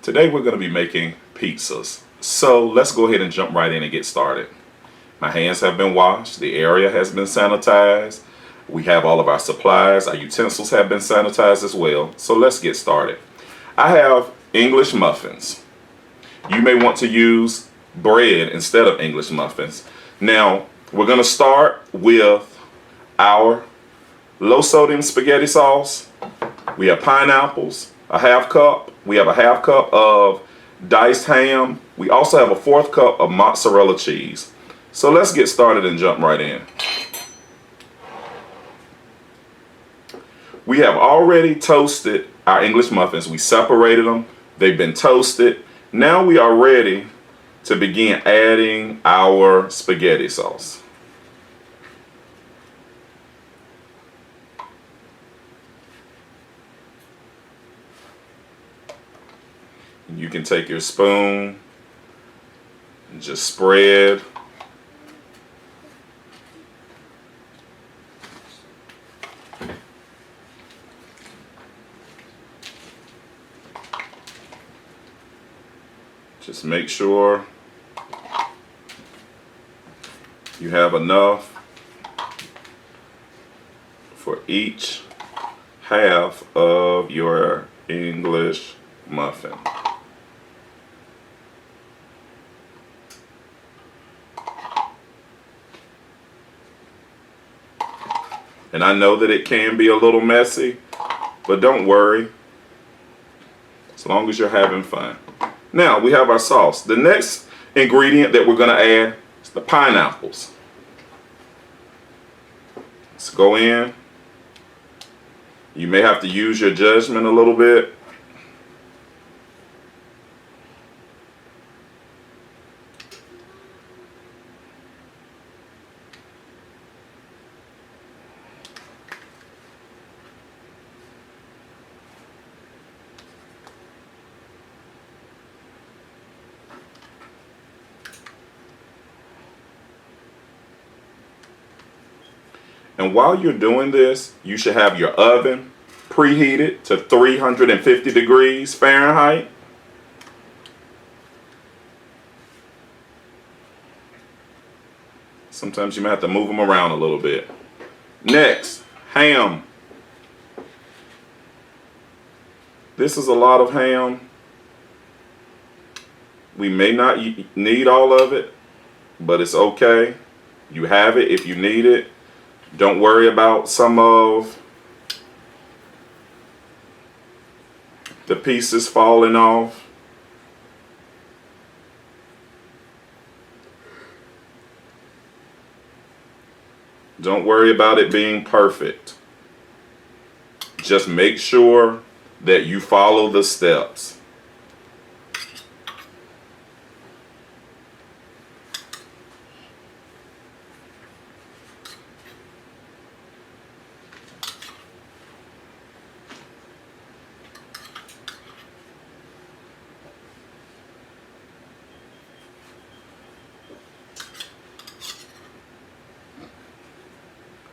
Today we're going to be making pizzas. So let's go ahead and jump right in and get started. My hands have been washed, the area has been sanitized, we have all of our supplies, our utensils have been sanitized as well. So let's get started. I have English muffins. You may want to use bread instead of English muffins. Now we're going to start with our low sodium spaghetti sauce. We have pineapples, a half cup. We have a half cup of diced ham. We also have a fourth cup of mozzarella cheese. So let's get started and jump right in. We have already toasted our English muffins. We separated them. They've been toasted. Now we are ready to begin adding our spaghetti sauce. You can take your spoon and just spread. Just make sure you have enough for each half of your English muffin. And I know that it can be a little messy, but don't worry, as long as you're having fun. Now we have our sauce. The next ingredient that we're going to add is the pineapples. Let's go in. You may have to use your judgment a little bit. And while you're doing this, you should have your oven preheated to 350 degrees Fahrenheit. Sometimes you may have to move them around a little bit. Next, ham. This is a lot of ham. We may not need all of it, but it's okay. You have it if you need it. Don't worry about some of the pieces falling off. Don't worry about it being perfect. Just make sure that you follow the steps.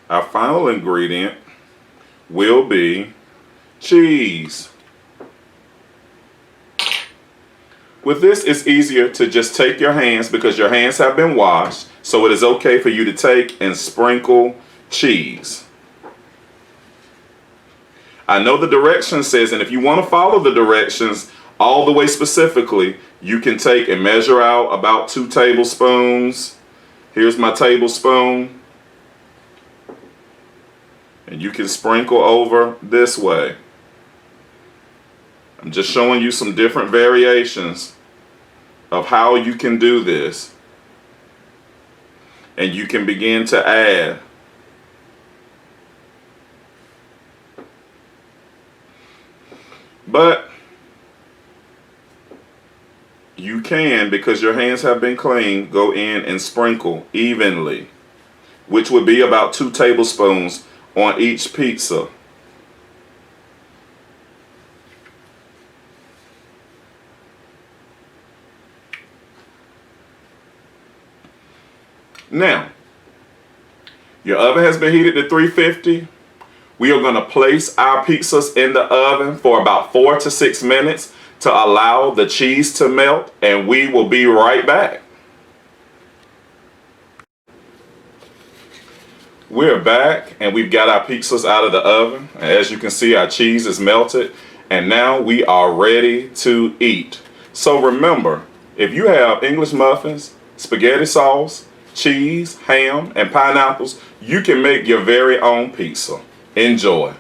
Our final ingredient will be cheese. With this, it's easier to just take your hands because your hands have been washed. So it is okay for you to take and sprinkle cheese. I know the directions says, and if you want to follow the directions all the way specifically, you can take and measure out about 2 tablespoons. Here's my tablespoon. And you can sprinkle over this way. I'm just showing you some different variations of how you can do this. And you can begin to add. But you can, because your hands have been clean, go in and sprinkle evenly, which would be about 2 tablespoons on each pizza. Now, your oven has been heated to 350. We are going to place our pizzas in the oven for about 4 to 6 minutes. to allow the cheese to melt, and we will be right back. We're back and we've got our pizzas out of the oven. And as you can see, our cheese is melted and now we are ready to eat. So remember, if you have English muffins, spaghetti sauce, cheese, ham, and pineapples, you can make your very own pizza. Enjoy.